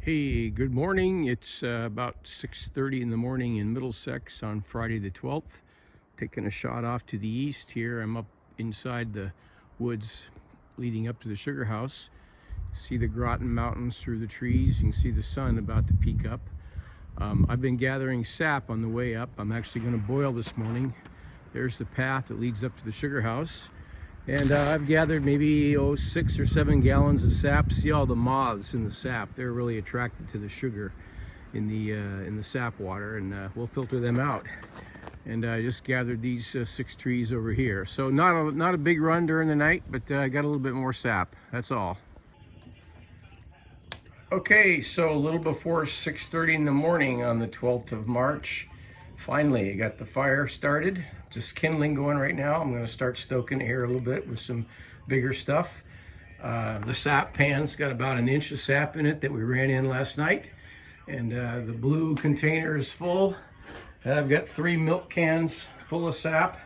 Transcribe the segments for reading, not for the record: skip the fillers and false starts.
Hey, good morning. It's about 6:30 in the morning in Middlesex on Friday the 12th. Taking a shot off to the east here. I'm up inside the woods leading up to the sugar house. See the Groton Mountains through the trees. You can see the sun about to peak up. I've been gathering sap on the way up. I'm actually going to boil this morning. There's the path that leads up to the sugar house. And I've gathered maybe 6 or 7 gallons of sap. See all the moths in the sap? They're really attracted to the sugar in the sap water, and we'll filter them out. And I just gathered these 6 trees over here. So not a big run during the night, but I got a little bit more sap. That's all. Okay, so a little before 6:30 in the morning on the 12th of March. Finally, I got the fire started. Just kindling going right now. I'm going to start stoking it here a little bit with some bigger stuff. The sap pan's got about 1 inch of sap in it that we ran in last night. And the blue container is full. And I've got 3 milk cans full of sap.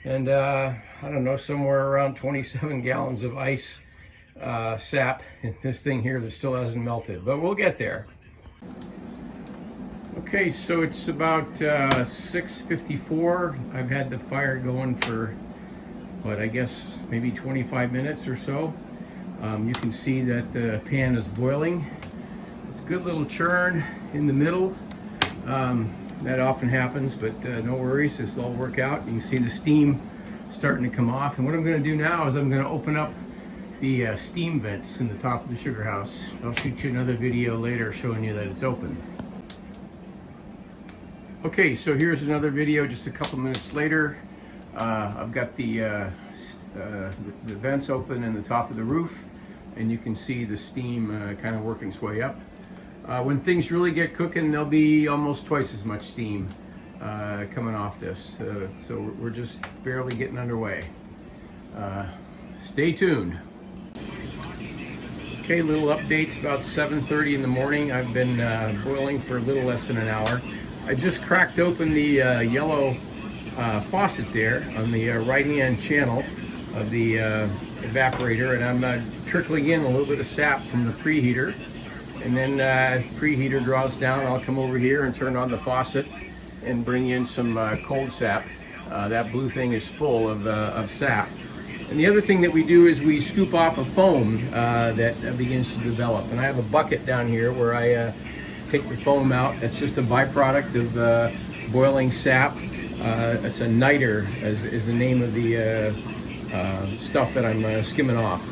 And I don't know, somewhere around 27 gallons of ice sap in this thing here that still hasn't melted. But we'll get there. Okay, so it's about 6:54. I've had the fire going for, what, I guess maybe 25 minutes or so. You can see that the pan is boiling. It's a good little churn in the middle. That often happens, but no worries, this will all work out. You can see the steam starting to come off. And what I'm going to do now is I'm going to open up the steam vents in the top of the sugar house. I'll shoot you another video later showing you that it's open. Okay, so here's another video just a couple minutes later. I've got the vents open in the top of the roof, and you can see the steam kind of working its way up. When things really get cooking, there'll be almost twice as much steam coming off this. So we're just barely getting underway. Stay tuned. Okay, little updates about 7:30 in the morning. I've been boiling for a little less than an hour. I just cracked open the yellow faucet there on the right-hand channel of the evaporator, and I'm trickling in a little bit of sap from the preheater. And then as the preheater draws down, I'll come over here and turn on the faucet and bring in some cold sap. That blue thing is full of sap. And the other thing that we do is we scoop off a foam that begins to develop. And I have a bucket down here where I take the foam out. It's just a byproduct of boiling sap. It's a niter, is the name of the stuff that I'm skimming off.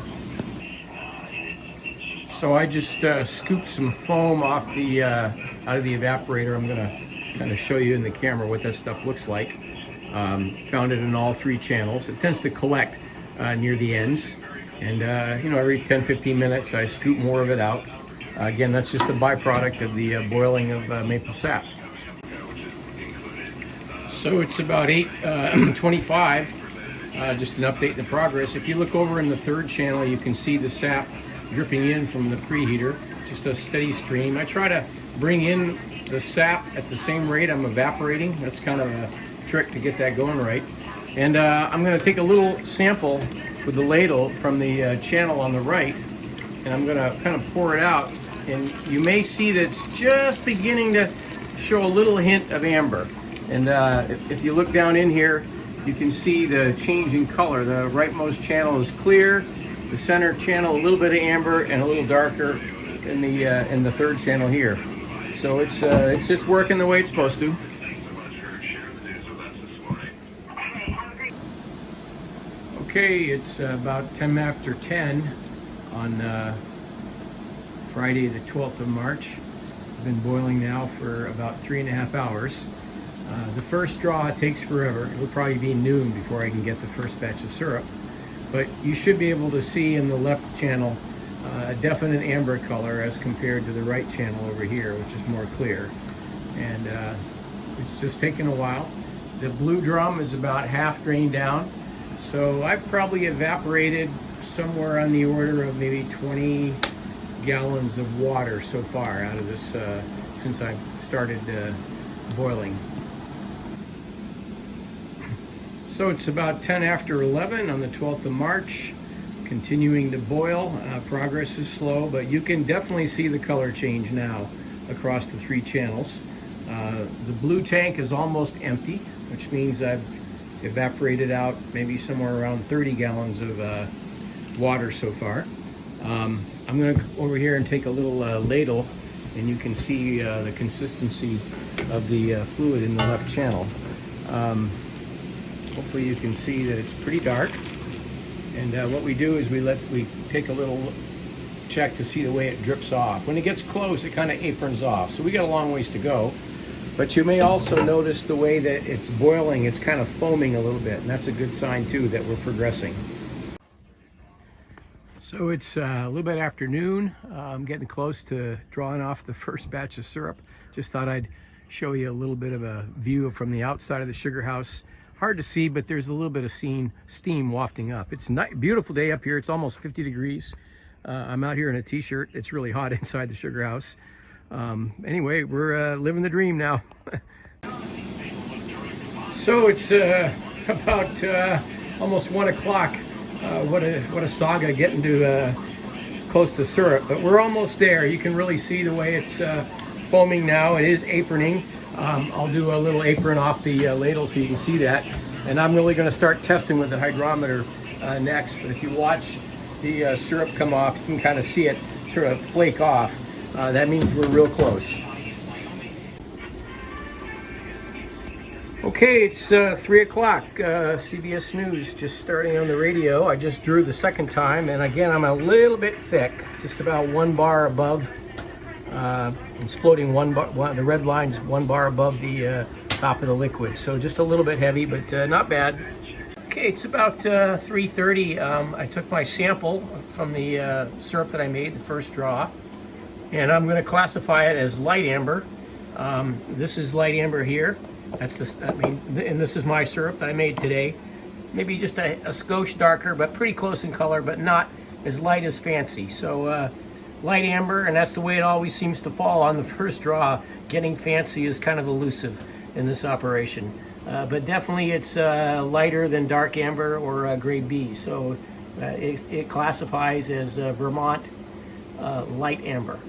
So I just scooped some foam off the out of the evaporator. I'm gonna kind of show you in the camera what that stuff looks like. Found it in all 3 channels. It tends to collect near the ends, and you know, every 10-15 minutes I scoop more of it out. Again, that's just a byproduct of the boiling of maple sap. So it's about 8:25, just an update in the progress. If you look over in the 3rd channel, you can see the sap dripping in from the preheater, just a steady stream. I try to bring in the sap at the same rate I'm evaporating. That's kind of a trick to get that going right. And I'm going to take a little sample with the ladle from the channel on the right, and I'm going to kind of pour it out. And you may see that it's just beginning to show a little hint of amber. And if you look down in here, you can see the change in color. The rightmost channel is clear, the center channel a little bit of amber, and a little darker in the 3rd channel here. So it's just working the way it's supposed to. Okay, it's about 10 after 10 on Friday the 12th of March. I've been boiling now for about 3.5 hours. The first draw takes forever. It'll probably be noon before I can get the first batch of syrup. But you should be able to see in the left channel a definite amber color as compared to the right channel over here, which is more clear. And it's just taken a while. The blue drum is about half drained down. So I've probably evaporated somewhere on the order of maybe 20 gallons of water so far out of this since I started boiling. So it's about 10 after 11 on the 12th of March. Continuing to boil. Progress is slow, but you can definitely see the color change now across the 3 channels. The blue tank is almost empty, which means I've evaporated out maybe somewhere around 30 gallons of water so far. I'm going to go over here and take a little ladle, and you can see the consistency of the fluid in the left channel. Hopefully you can see that it's pretty dark. And what we do is we take a little check to see the way it drips off. When it gets close, it kind of aprons off. So we got a long ways to go. But you may also notice the way that it's boiling, it's kind of foaming a little bit. And that's a good sign too that we're progressing. So it's a little bit after noon. I'm getting close to drawing off the first batch of syrup. Just thought I'd show you a little bit of a view from the outside of the sugar house. Hard to see, but there's a little bit of steam wafting up. It's a beautiful day up here. It's almost 50 degrees. I'm out here in a t-shirt. It's really hot inside the sugar house. Anyway, we're living the dream now. So it's about almost 1 o'clock. What a saga getting to close to syrup, but we're almost there. You can really see the way it's foaming now. It is aproning. I'll do a little apron off the ladle so you can see that. And I'm really going to start testing with the hydrometer next. But if you watch the syrup come off, you can kind of see it sort of flake off. That means we're real close. Okay, it's 3 o'clock. CBS News just starting on the radio. I just drew the second time, and again, I'm a little bit thick, just about 1 bar above. It's floating 1 bar, the red line's 1 bar above the top of the liquid. So just a little bit heavy, but not bad. Okay, it's about 3:30. I took my sample from the syrup that I made, the first draw, and I'm going to classify it as light amber. This is light amber here. That's and this is my syrup that I made today. Maybe just a skosh darker, but pretty close in color, but not as light as fancy. So light amber, and that's the way it always seems to fall on the first draw. Getting fancy is kind of elusive in this operation. But definitely it's lighter than dark amber or grade B. So it classifies as Vermont light amber.